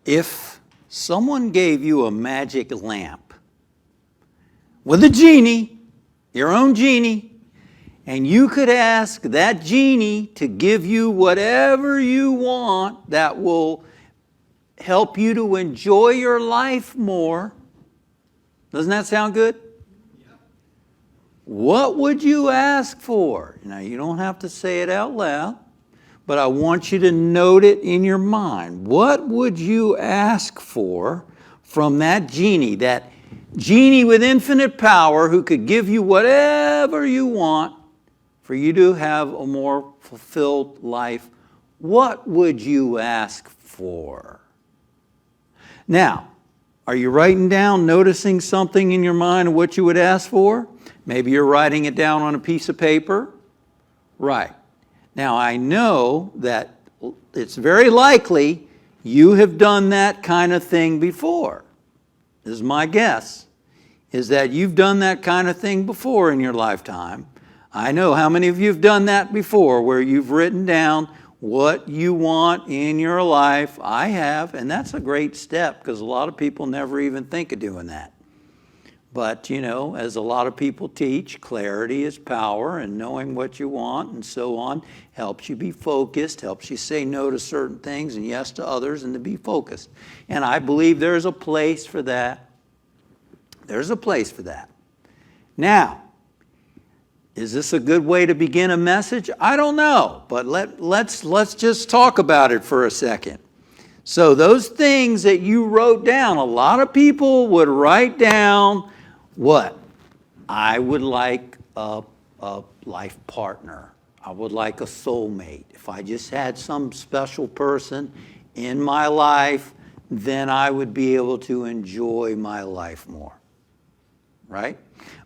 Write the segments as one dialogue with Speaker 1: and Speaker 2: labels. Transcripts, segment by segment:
Speaker 1: If someone gave you a magic lamp with a genie, your own genie, and you could ask that genie to give you whatever you want that will help you to enjoy your life more, doesn't that sound good? What would you ask for? Now, you don't have to say it out loud, but I want you to note it in your mind. What would you ask for from that genie with infinite power who could give you whatever you want for you to have a more fulfilled life? What would you ask for? Now, are you writing down, noticing something in your mind of what you would ask for? Maybe you're writing it down on a piece of paper. Right. Now, I know that it's very likely you have done that kind of thing before. This is my guess, is that you've done that kind of thing before in your lifetime. I know how many of you have done that before, where you've written down what you want in your life. I have, and that's a great step because a lot of people never even think of doing that. But, you know, as a lot of people teach, clarity is power, and knowing what you want and so on helps you be focused, helps you say no to certain things and yes to others, and to be focused. And I believe there's a place for that. There's a place for that. Now, is this a good way to begin a message? I don't know, but let's just talk about it for a second. So those things that you wrote down, a lot of people would write down what? I would like a life partner. I would like a soulmate. If I just had some special person in my life, then I would be able to enjoy my life more. Right?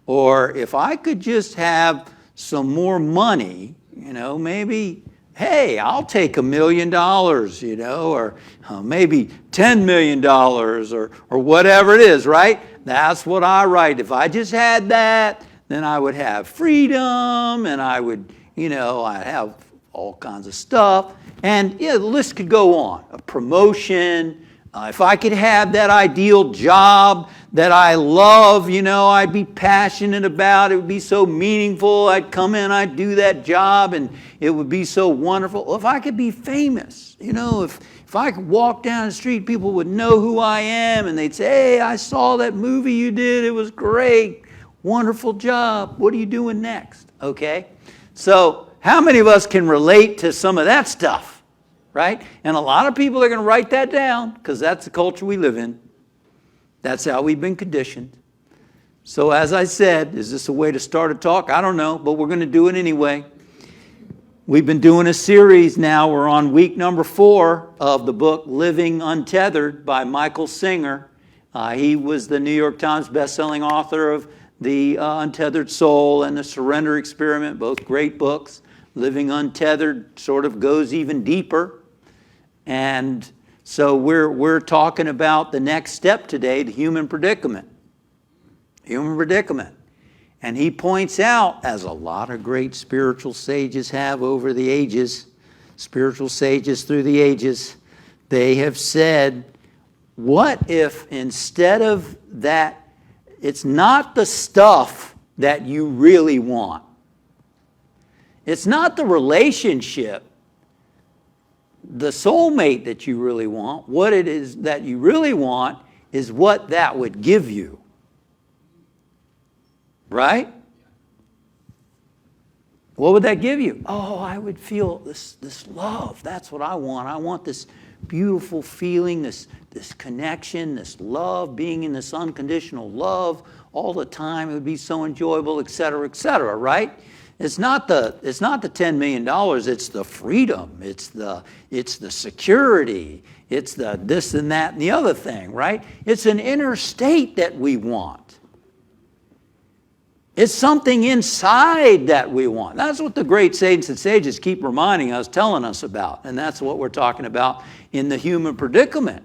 Speaker 1: Or if I could just have some more money, you know, maybe, hey, I'll take $1 million, you know, or maybe $10 million or whatever it is, right? That's what I write. If I just had that, then I would have freedom, and I would, you know, I'd have all kinds of stuff. And yeah, the list could go on. A promotion. If I could have that ideal job that I love, you know, I'd be passionate about. It would be so meaningful. I'd come in, I'd do that job, and it would be so wonderful. If I could be famous, you know, if I could walk down the street, people would know who I am, and they'd say, hey, I saw that movie you did. It was great. Wonderful job. What are you doing next? Okay? So how many of us can relate to some of that stuff? Right? And a lot of people are going to write that down because that's the culture we live in. That's how we've been conditioned. So as I said, is this a way to start a talk? I don't know, but we're going to do it anyway. We've been doing a series now. We're on week number 4 of the book Living Untethered by Michael Singer. He was the New York Times bestselling author of The Untethered Soul and The Surrender Experiment, both great books. Living Untethered sort of goes even deeper. And so we're talking about the next step today, the human predicament. Human predicament. And he points out, as a lot of great spiritual sages have over the ages, spiritual sages through the ages, they have said, what if instead of that, it's not the stuff that you really want. It's not the relationship, the soulmate that you really want. What it is that you really want is what that would give you. Right? What would that give you? Oh, I would feel this love. That's what I want. I want this beautiful feeling, this connection, this love, being in this unconditional love all the time. It would be so enjoyable, et cetera, right? It's not the $10 million, it's the freedom, it's the security, it's the this and that and the other thing, right? It's an inner state that we want. It's something inside that we want. That's what the great saints and sages keep reminding us, telling us about. And that's what we're talking about in the human predicament.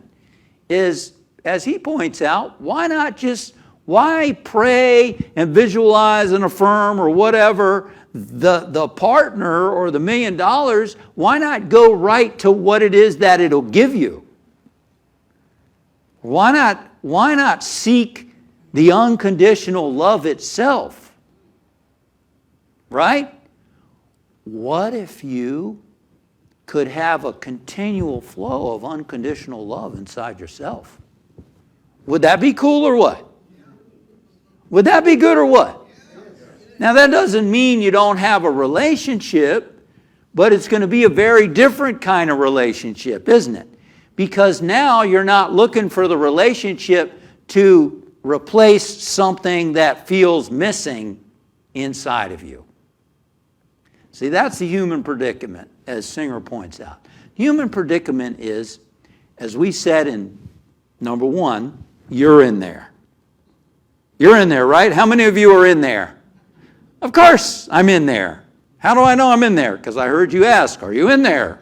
Speaker 1: Is, as he points out, why pray and visualize and affirm or whatever the partner or the $1 million? Why not go right to what it is that it'll give you? Why not seek the unconditional love itself? Right? What if you could have a continual flow of unconditional love inside yourself? Would that be cool or what? Would that be good or what? Now that doesn't mean you don't have a relationship, but it's going to be a very different kind of relationship, isn't it? Because now you're not looking for the relationship to replace something that feels missing inside of you. See, that's the human predicament, as Singer points out. Human predicament is, as we said in number 1, you're in there. You're in there, right? How many of you are in there? Of course, I'm in there. How do I know I'm in there? Because I heard you ask, are you in there?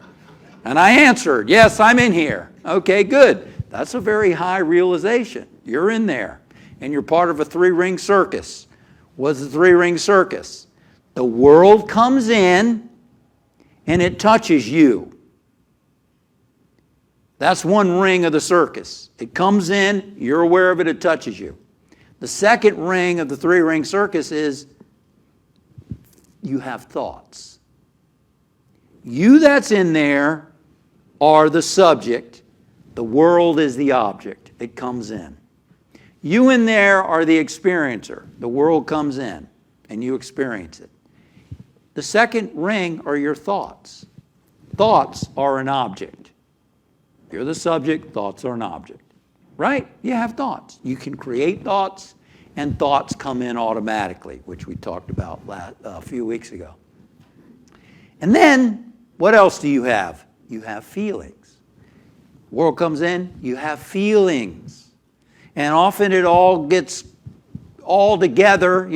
Speaker 1: And I answered, yes, I'm in here. Okay, good. That's a very high realization. You're in there. And you're part of a 3-ring circus. What's the 3-ring circus? The world comes in and it touches you. That's one ring of the circus. It comes in, you're aware of it, it touches you. The second ring of the 3-ring circus is you have thoughts. You that's in there are the subject. The world is the object. It comes in. You in there are the experiencer. The world comes in and you experience it. The second ring are your thoughts. Thoughts are an object. You're the subject, thoughts are an object. Right? You have thoughts. You can create thoughts, and thoughts come in automatically, which we talked about a few weeks ago. And then, what else do you have? You have feelings. World comes in, you have feelings. And often it all gets all together,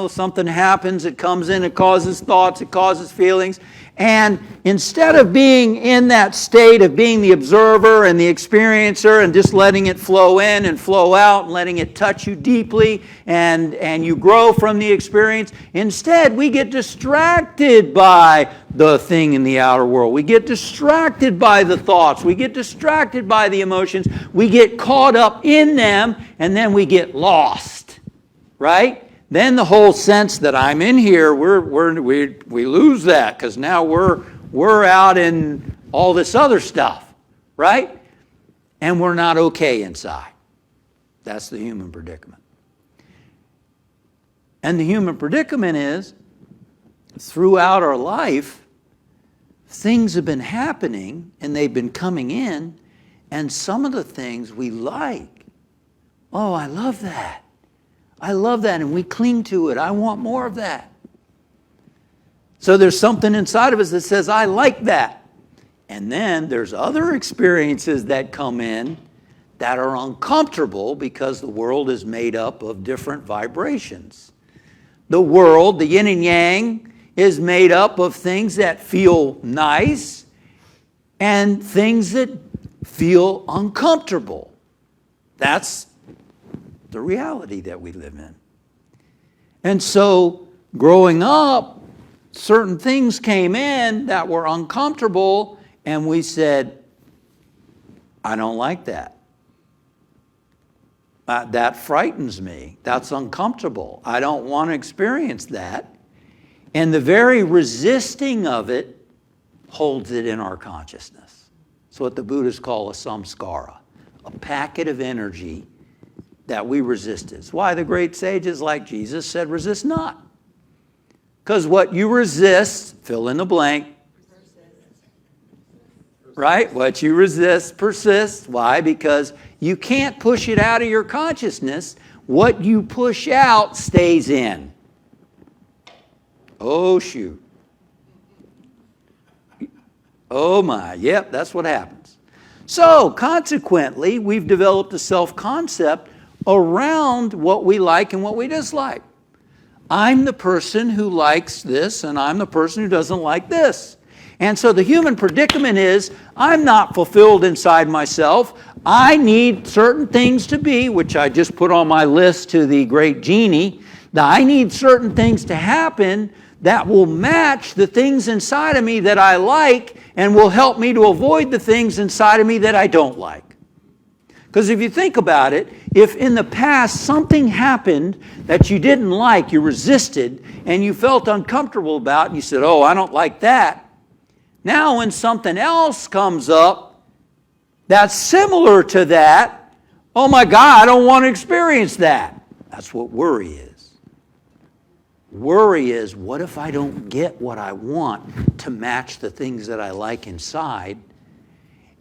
Speaker 1: something happens, it comes in, it causes thoughts, it causes feelings. And instead of being in that state of being the observer and the experiencer and just letting it flow in and flow out and letting it touch you deeply and you grow from the experience, instead we get distracted by the thing in the outer world. We get distracted by the thoughts. We get distracted by the emotions. We get caught up in them and then we get lost. Right? Then the whole sense that I'm in here, we lose that because now we're out in all this other stuff, right? And we're not okay inside. That's the human predicament. And the human predicament is, throughout our life, things have been happening and they've been coming in, and some of the things we like. Oh, I love that. I love that, and we cling to it. I want more of that. So there's something inside of us that says, I like that. And then there's other experiences that come in that are uncomfortable because the world is made up of different vibrations. The world, the yin and yang, is made up of things that feel nice and things that feel uncomfortable. That's the reality that we live in. And so, growing up, certain things came in that were uncomfortable, and we said, I don't like that. That frightens me. That's uncomfortable. I don't want to experience that. And the very resisting of it holds it in our consciousness. It's what the Buddhists call a samskara, a packet of energy that we resisted. It's why the great sages like Jesus said, resist not. Because what you resist, fill in the blank, right? What you resist persists. Why? Because you can't push it out of your consciousness. What you push out stays in. Oh, shoot. Oh, my. Yep, that's what happens. So, consequently, we've developed a self-concept around what we like and what we dislike. I'm the person who likes this, and I'm the person who doesn't like this. And so the human predicament is, I'm not fulfilled inside myself. I need certain things to be, which I just put on my list to the great genie, that I need certain things to happen that will match the things inside of me that I like and will help me to avoid the things inside of me that I don't like. Because if you think about it, if in the past something happened that you didn't like, you resisted, and you felt uncomfortable about, and you said, oh, I don't like that. Now when something else comes up that's similar to that, oh my God, I don't want to experience that. That's what worry is. Worry is, what if I don't get what I want to match the things that I like inside?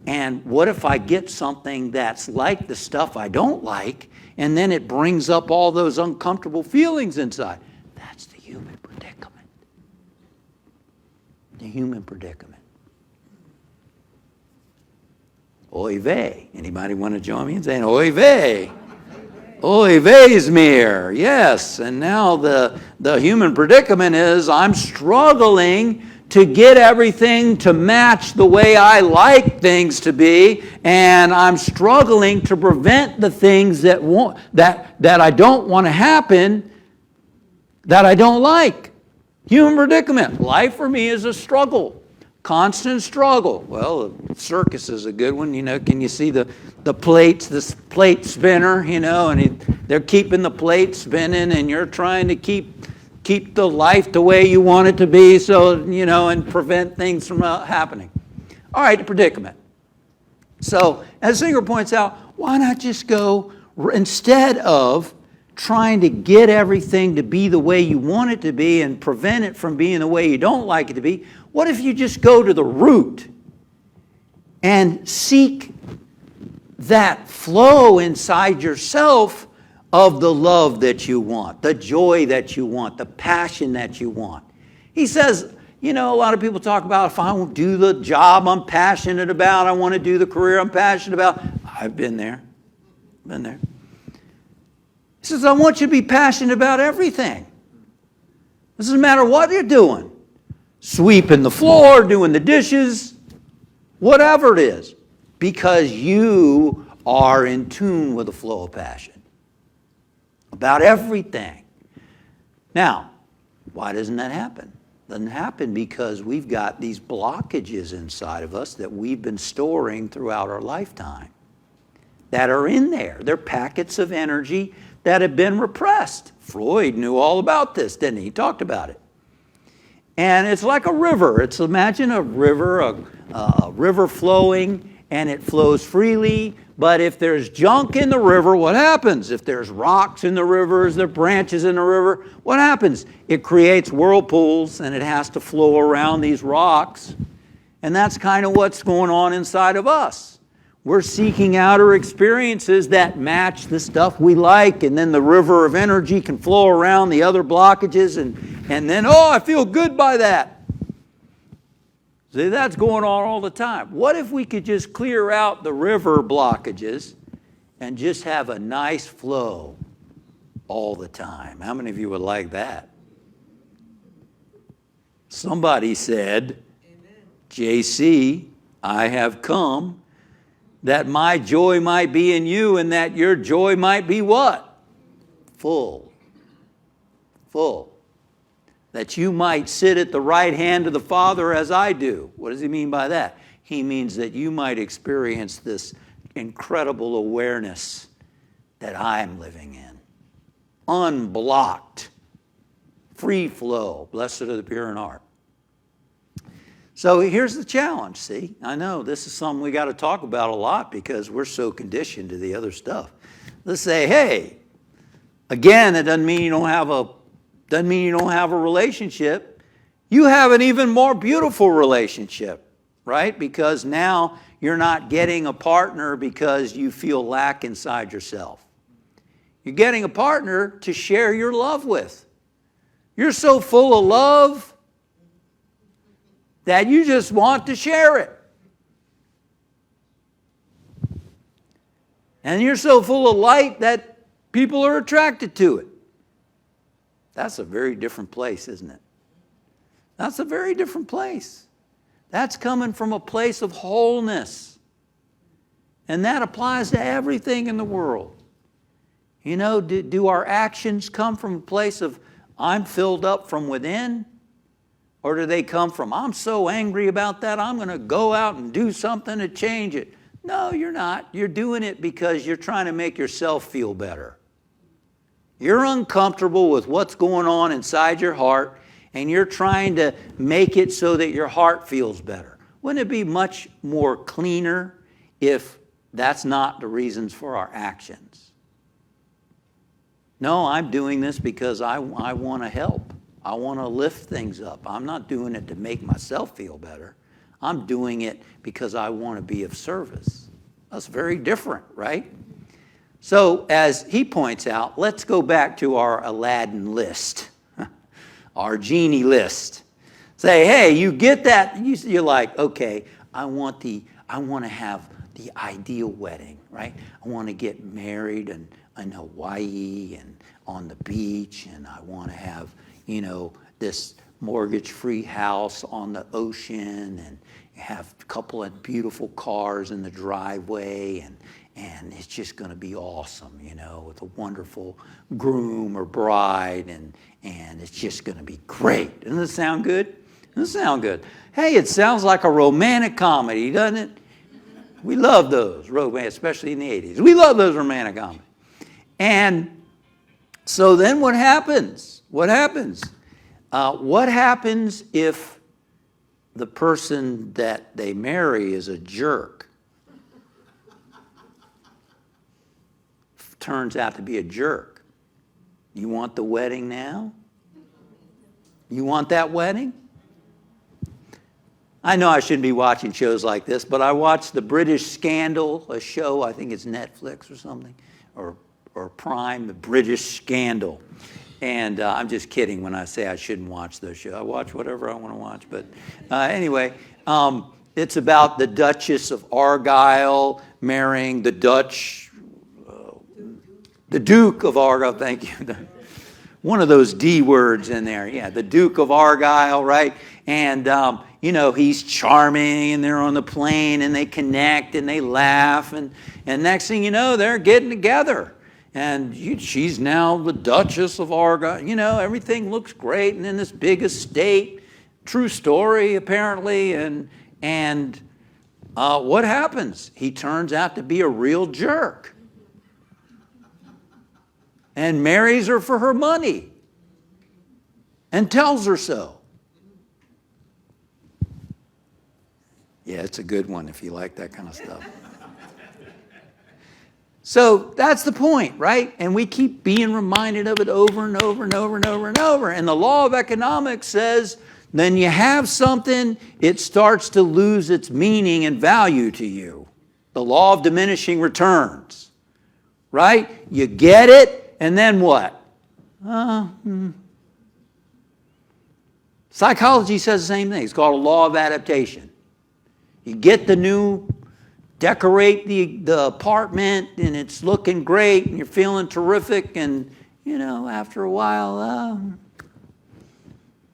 Speaker 1: And what if I get something that's like the stuff I don't like, and then it brings up all those uncomfortable feelings inside? That's the human predicament. The human predicament. Oy vey. Anybody want to join me in saying, oy vey? Oy vey's mere. Yes. And now the human predicament is, I'm struggling to get everything to match the way I like things to be, and I'm struggling to prevent the things that I don't want to happen, that I don't like. Human predicament. Life for me is a struggle. Constant struggle. Well, the circus is a good one. Can you see the plates, this plate spinner, and they're keeping the plate spinning, and you're trying to keep the life the way you want it to be, so, and prevent things from happening. All right, the predicament. So, as Singer points out, why not just go, instead of trying to get everything to be the way you want it to be and prevent it from being the way you don't like it to be, what if you just go to the root and seek that flow inside yourself of the love that you want, the joy that you want, the passion that you want? He says, a lot of people talk about, if I won't do the job I'm passionate about, I want to do the career I'm passionate about. I've been there. He says, I want you to be passionate about everything. It doesn't matter what you're doing. Sweeping the floor, doing the dishes, whatever it is. Because you are in tune with the flow of passion. About everything. Now, why doesn't that happen? It doesn't happen because we've got these blockages inside of us that we've been storing throughout our lifetime that are in there. They're packets of energy that have been repressed. Freud knew all about this, didn't he? He talked about it. And it's like a river. Imagine a river flowing, and it flows freely. But if there's junk in the river, what happens? If there's rocks in the rivers, there are branches in the river, what happens? It creates whirlpools, and it has to flow around these rocks. And that's kind of what's going on inside of us. We're seeking outer experiences that match the stuff we like, and then the river of energy can flow around the other blockages, and then, I feel good by that. See, that's going on all the time. What if we could just clear out the river blockages and just have a nice flow all the time? How many of you would like that? Somebody said, JC, I have come that my joy might be in you, and that your joy might be what? Full. That you might sit at the right hand of the Father as I do. What does he mean by that? He means that you might experience this incredible awareness that I'm living in. Unblocked. Free flow. Blessed are the pure in heart. So here's the challenge, see? I know this is something we got to talk about a lot because we're so conditioned to the other stuff. Let's say, hey, again, it doesn't mean you don't have a relationship. You have an even more beautiful relationship, right? Because now you're not getting a partner because you feel lack inside yourself. You're getting a partner to share your love with. You're so full of love that you just want to share it. And you're so full of light that people are attracted to it. That's a very different place, isn't it? That's a very different place. That's coming from a place of wholeness. And that applies to everything in the world. Do our actions come from a place of, I'm filled up from within? Or do they come from, I'm so angry about that, I'm going to go out and do something to change it? No, you're not. You're doing it because you're trying to make yourself feel better. You're uncomfortable with what's going on inside your heart, and you're trying to make it so that your heart feels better. Wouldn't it be much more cleaner if that's not the reasons for our actions? No, I'm doing this because I want to help. I want to lift things up. I'm not doing it to make myself feel better. I'm doing it because I want to be of service. That's very different, right? So as he points out, let's go back to our Aladdin list, our genie list. Say, hey, you get that? You're like, okay, I want to have the ideal wedding, right? I want to get married in Hawaii and on the beach, and I want to have, this mortgage-free house on the ocean, and have a couple of beautiful cars in the driveway, and it's just going to be awesome, with a wonderful groom or bride, and it's just going to be great. Doesn't it sound good? Doesn't it sound good? Hey, it sounds like a romantic comedy, doesn't it? We love those, especially in the 80s. We love those romantic comedies. And so then what happens? What happens? What happens if the person that they marry is a jerk? Turns out to be a jerk. You want the wedding now? You want that wedding? I know I shouldn't be watching shows like this, but I watched the British Scandal, a show, I think it's Netflix or something, or Prime, the British Scandal. And I'm just kidding when I say I shouldn't watch those shows. I watch whatever I want to watch. But anyway, it's about the Duchess of Argyll marrying the Duke of Argyll, thank you. One of those D words in there. Yeah, the Duke of Argyll, right? And, he's charming, and they're on the plane, and they connect, and they laugh. And next thing you know, they're getting together. And she's now the Duchess of Argyll. Everything looks great. And then this big estate, true story, apparently. And what happens? He turns out to be a real jerk. And marries her for her money. And tells her so. Yeah, it's a good one if you like that kind of stuff. So that's the point, right? And we keep being reminded of it over and over and over and over and over. And the law of economics says, then you have something, it starts to lose its meaning and value to you. The law of diminishing returns, right? You get it, and then what? Psychology says the same thing. It's called a law of adaptation. You get the new, decorate the apartment, and it's looking great, and you're feeling terrific, and, after a while,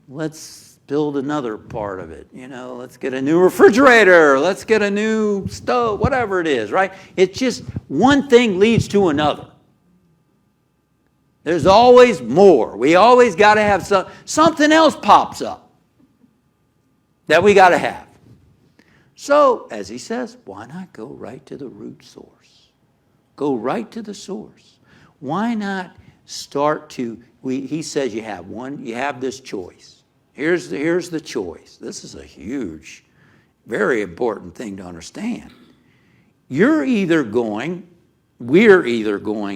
Speaker 1: let's build another part of it. Let's get a new refrigerator, let's get a new stove, whatever it is, right? It's just one thing leads to another. There's always more. We always got to have something else pops up that we got to have. So, as he says, why not go right to the root source? Go right to the source. Why not start to, he says you have this choice. Here's the choice. This is a huge, very important thing to understand. We're either going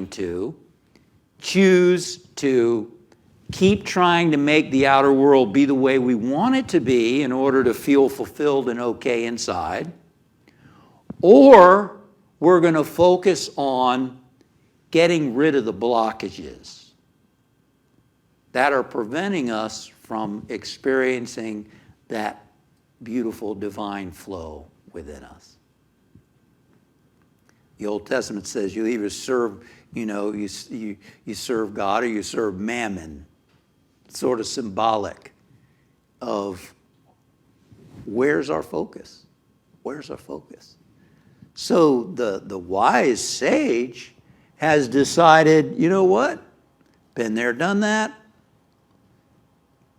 Speaker 1: to choose to keep trying to make the outer world be the way we want it to be in order to feel fulfilled and okay inside, or we're going to focus on getting rid of the blockages that are preventing us from experiencing that beautiful divine flow within us. The Old Testament says you either serve, you serve God or you serve mammon. It's sort of symbolic of where's our focus? Where's our focus? So the wise sage has decided, you know what? Been there, done that.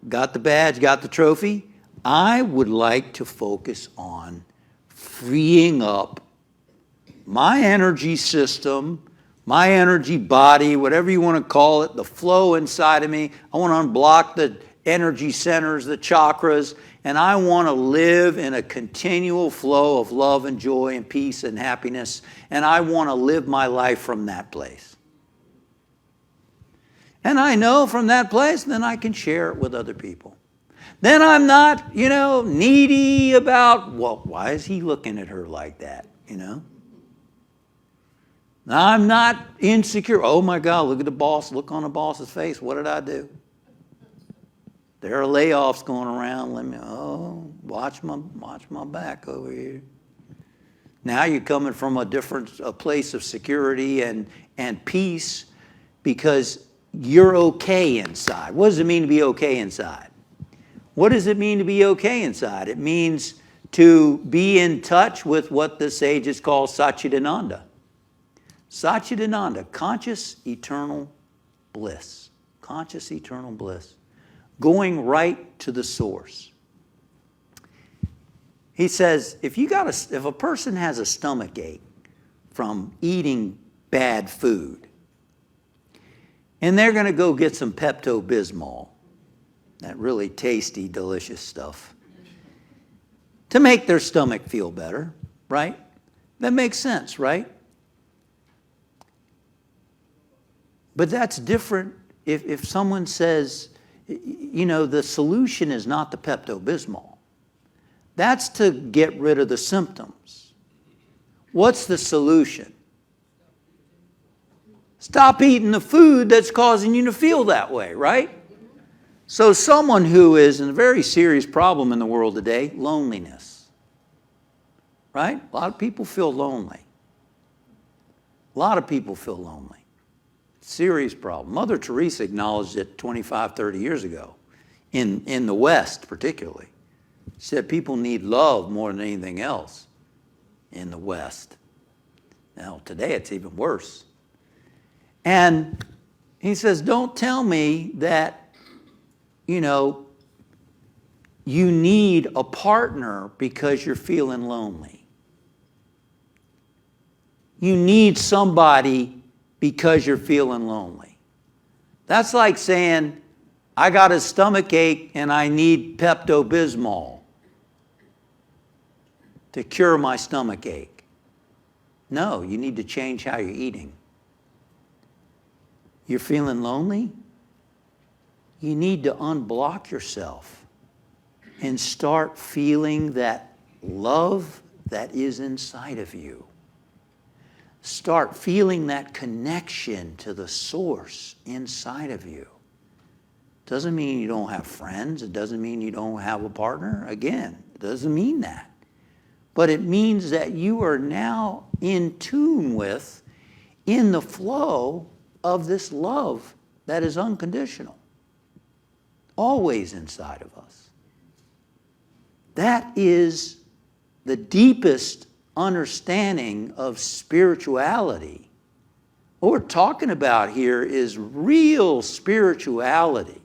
Speaker 1: Got the badge, got the trophy. I would like to focus on freeing up my energy system, my energy body, whatever you want to call it, the flow inside of me. I want to unblock the energy centers, the chakras, and I want to live in a continual flow of love and joy and peace and happiness, and I want to live my life from that place. And I know from that place, then I can share it with other people. Then I'm not, needy about, well, why is he looking at her like that, I'm not insecure. Oh my God, look at the boss, look on the boss's face. What did I do? There are layoffs going around. Watch my back over here. Now you're coming from a place of security and peace because you're okay inside. What does it mean to be okay inside? What does it mean to be okay inside? It means to be in touch with what the sages call Satchidananda. Satchidananda, conscious eternal bliss. Conscious eternal bliss. Going right to the source. He says, if a person has a stomach ache from eating bad food, and they're going to go get some Pepto-Bismol, that really tasty, delicious stuff, to make their stomach feel better, right? That makes sense, right? But that's different if someone says, the solution is not the Pepto-Bismol. That's to get rid of the symptoms. What's the solution? Stop eating the food that's causing you to feel that way, right? So someone who is in a very serious problem in the world today, loneliness. Right? A lot of people feel lonely. A lot of people feel lonely. Serious problem. Mother Teresa acknowledged it 25, 30 years ago, in the West particularly. She said people need love more than anything else in the West. Now, today it's even worse. And he says, don't tell me that, you need a partner because you're feeling lonely. You need somebody because you're feeling lonely. That's like saying, I got a stomach ache and I need Pepto-Bismol to cure my stomach ache. No, you need to change how you're eating. You're feeling lonely? You need to unblock yourself and start feeling that love that is inside of you. Start feeling that connection to the source inside of you. Doesn't mean you don't have friends. It doesn't mean you don't have a partner. Again, it doesn't mean that. But it means that you are now in tune with, in the flow of this love that is unconditional. Always inside of us. That is the deepest understanding of spirituality. What we're talking about here is real spirituality.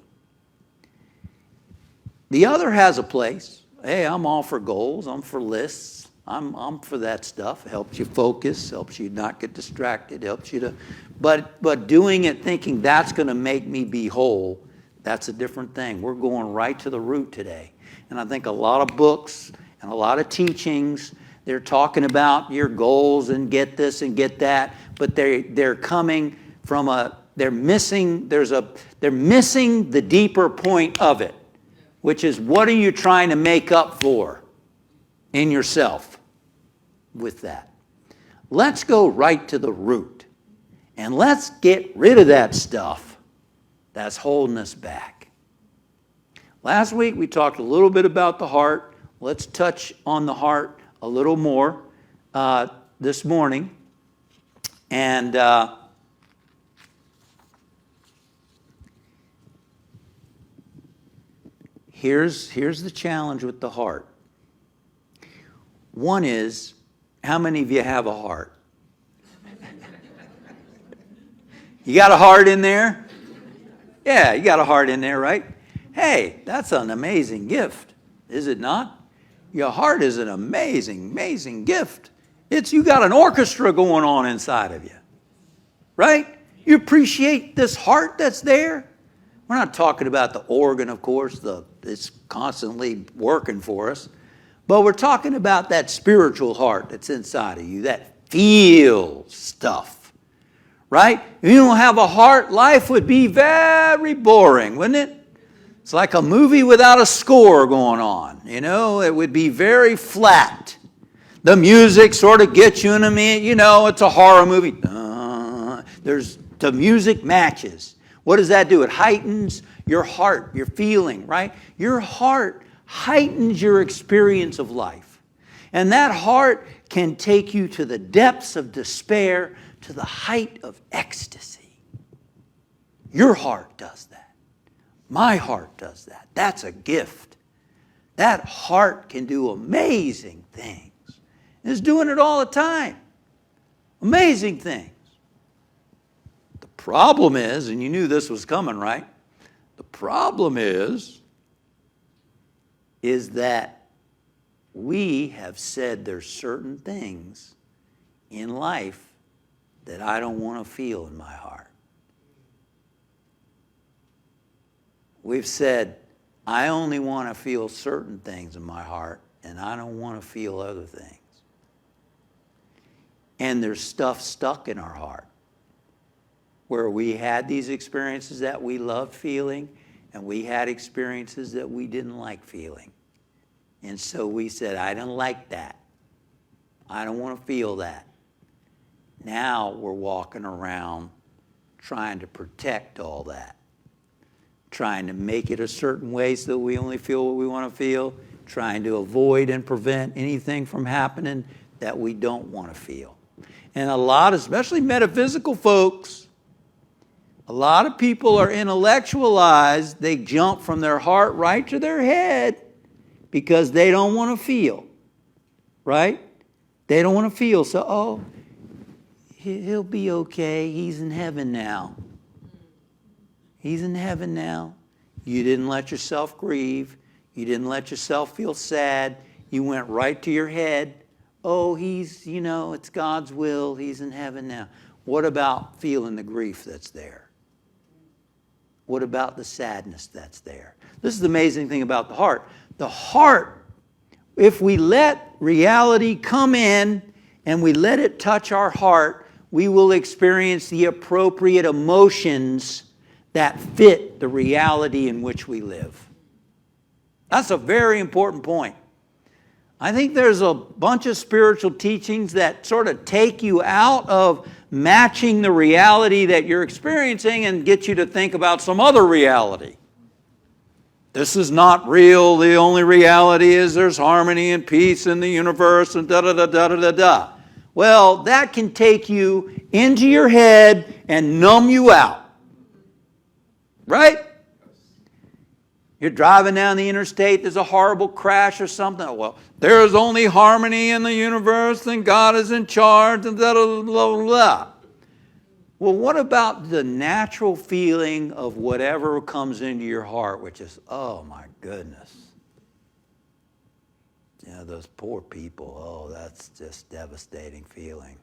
Speaker 1: The other has a place. Hey, I'm all for goals. I'm for lists. I'm for that stuff. It helps you focus, helps you not get distracted, helps you to... But doing it thinking that's going to make me be whole, that's a different thing. We're going right to the root today. And I think a lot of books and a lot of teachings, they're talking about your goals and get this and get that, but they're coming from they're missing the deeper point of it, which is what are you trying to make up for in yourself with that? Let's go right to the root and let's get rid of that stuff that's holding us back. Last week we talked a little bit about the heart. Let's touch on the heart a little more this morning. And here's the challenge with the heart. One is, how many of you have a heart? You got a heart in there? Yeah, you got a heart in there, right? Hey, that's an amazing gift, is it not? Your heart is an amazing, amazing gift. You got an orchestra going on inside of you, right? You appreciate this heart that's there. We're not talking about the organ, of course. It's constantly working for us. But we're talking about that spiritual heart that's inside of you, that feels stuff, right? If you don't have a heart, life would be very boring, wouldn't it? It's like a movie without a score going on. It would be very flat. The music sort of gets you in a minute. It's a horror movie. The music matches. What does that do? It heightens your heart, your feeling, right? Your heart heightens your experience of life. And that heart can take you to the depths of despair, to the height of ecstasy. Your heart does that. My heart does that. That's a gift. That heart can do amazing things. It's doing it all the time. Amazing things. The problem is, and you knew this was coming, right? The problem is that we have said there's certain things in life that I don't want to feel in my heart. We've said, I only want to feel certain things in my heart, and I don't want to feel other things. And there's stuff stuck in our heart where we had these experiences that we loved feeling, and we had experiences that we didn't like feeling. And so we said, I don't like that. I don't want to feel that. Now we're walking around trying to protect all that, trying to make it a certain way so that we only feel what we want to feel, trying to avoid and prevent anything from happening that we don't want to feel. And a lot, especially metaphysical folks, a lot of people are intellectualized. They jump from their heart right to their head because they don't want to feel, right? They don't want to feel. So, he'll be okay. He's in heaven now. He's in heaven now. You didn't let yourself grieve. You didn't let yourself feel sad. You went right to your head. It's God's will. He's in heaven now. What about feeling the grief that's there? What about the sadness that's there? This is the amazing thing about the heart. The heart, if we let reality come in and we let it touch our heart, we will experience the appropriate emotions that fit the reality in which we live. That's a very important point. I think there's a bunch of spiritual teachings that sort of take you out of matching the reality that you're experiencing and get you to think about some other reality. This is not real. The only reality is there's harmony and peace in the universe and da-da-da-da-da-da-da. Well, that can take you into your head and numb you out. Right? You're driving down the interstate, there's a horrible crash or something. Well, there's only harmony in the universe and God is in charge and blah, blah, blah, blah. Well, what about the natural feeling of whatever comes into your heart, which is, oh my goodness. Those poor people, that's just devastating feeling.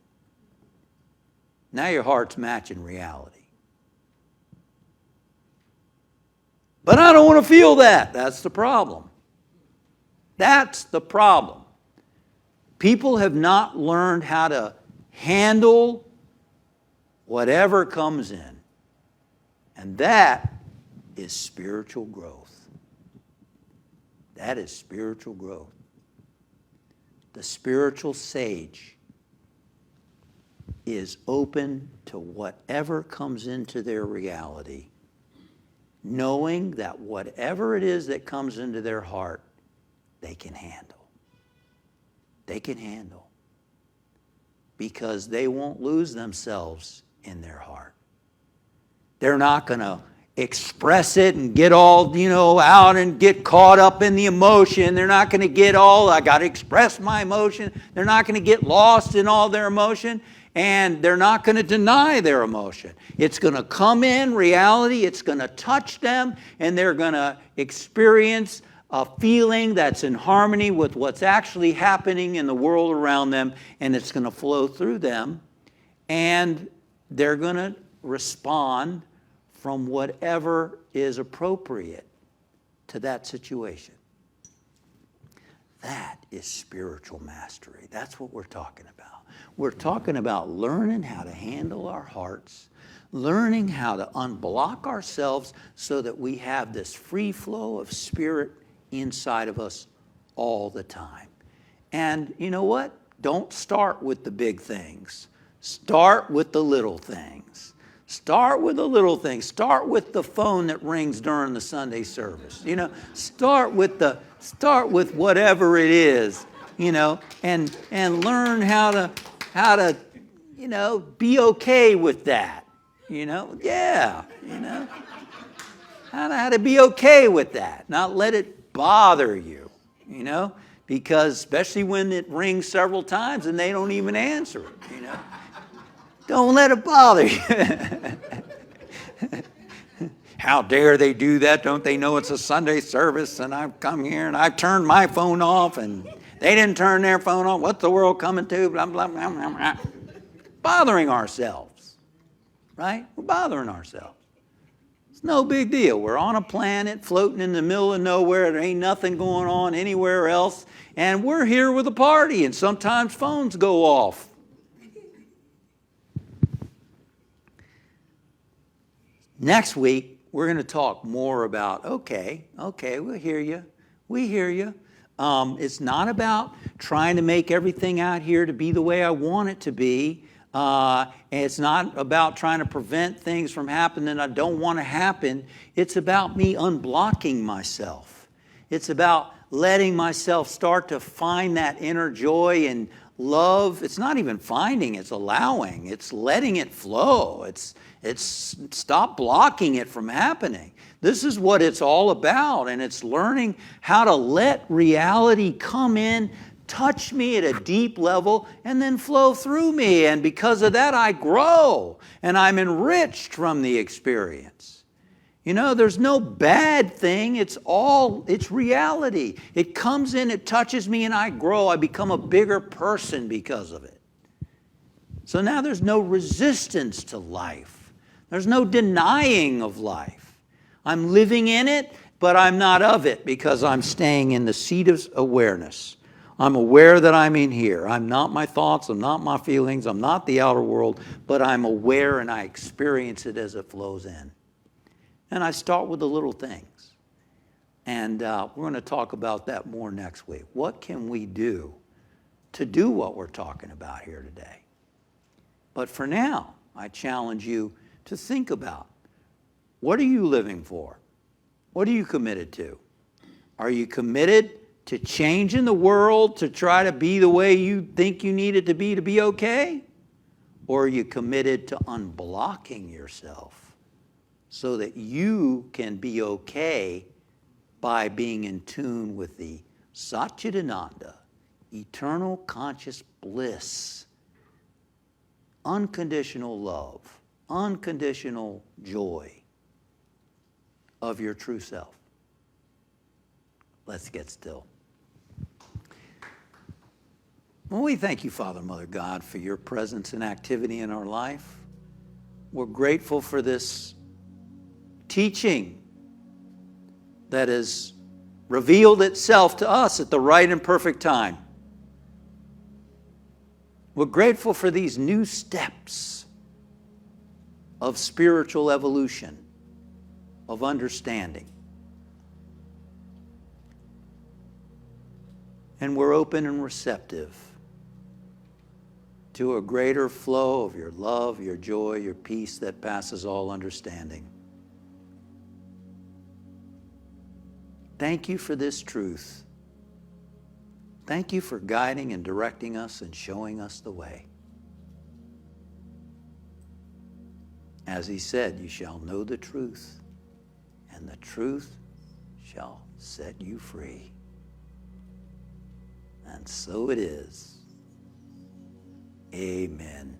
Speaker 1: Now your heart's matching reality. But I don't want to feel that. That's the problem. That's the problem. People have not learned how to handle whatever comes in. And that is spiritual growth. That is spiritual growth. The spiritual sage is open to whatever comes into their reality, knowing that whatever it is that comes into their heart, they can handle. They can handle. Because they won't lose themselves in their heart. They're not going to express it and get all, out and get caught up in the emotion. They're not going to get all, I got to express my emotion. They're not going to get lost in all their emotion. And they're not going to deny their emotion. It's going to come in reality. It's going to touch them. And they're going to experience a feeling that's in harmony with what's actually happening in the world around them, and it's going to flow through them, and they're going to respond from whatever is appropriate to that situation. That is spiritual mastery. That's what we're talking about. We're talking about learning how to handle our hearts, learning how to unblock ourselves so that we have this free flow of spirit inside of us all the time. And you know what? Don't start with the big things. Start with the little things. Start with the little things. Start with the phone that rings during the Sunday service. Start with whatever it is, and learn how to be okay with that. How to be okay with that. Not let it bother you, because especially when it rings several times and they don't even answer it, Don't let it bother you. How dare they do that? Don't they know it's a Sunday service and I've come here and I've turned my phone off and they didn't turn their phone off. What's the world coming to? Blah, blah, blah, blah, blah. Bothering ourselves, right? We're bothering ourselves. It's no big deal. We're on a planet floating in the middle of nowhere. There ain't nothing going on anywhere else. And we're here with a party and sometimes phones go off. Next week, we're going to talk more about, okay, we hear you. It's not about trying to make everything out here to be the way I want it to be. And it's not about trying to prevent things from happening I don't want to happen. It's about me unblocking myself. It's about letting myself start to find that inner joy and love. It's not even finding, it's allowing. It's letting it flow. It's stop blocking it from happening. This is what it's all about, and it's learning how to let reality come in, touch me at a deep level, and then flow through me. And because of that, I grow, and I'm enriched from the experience. There's no bad thing. It's reality. It comes in, it touches me, and I grow. I become a bigger person because of it. So now there's no resistance to life. There's no denying of life. I'm living in it, but I'm not of it because I'm staying in the seat of awareness. I'm aware that I'm in here. I'm not my thoughts. I'm not my feelings. I'm not the outer world, but I'm aware and I experience it as it flows in. And I start with the little things. And we're going to talk about that more next week. What can we do to do what we're talking about here today? But for now, I challenge you to think about, what are you living for? What are you committed to? Are you committed to changing the world to try to be the way you think you need it to be okay? Or are you committed to unblocking yourself so that you can be okay by being in tune with the Satchidananda, eternal conscious bliss, unconditional love, unconditional joy of your true self? Let's get still. Well, we thank you, Father, Mother God, for your presence and activity in our life. We're grateful for this teaching that has revealed itself to us at the right and perfect time. We're grateful for these new steps of spiritual evolution, of understanding. And we're open and receptive to a greater flow of your love, your joy, your peace that passes all understanding. Thank you for this truth. Thank you for guiding and directing us and showing us the way. As he said, you shall know the truth, and the truth shall set you free. And so it is. Amen.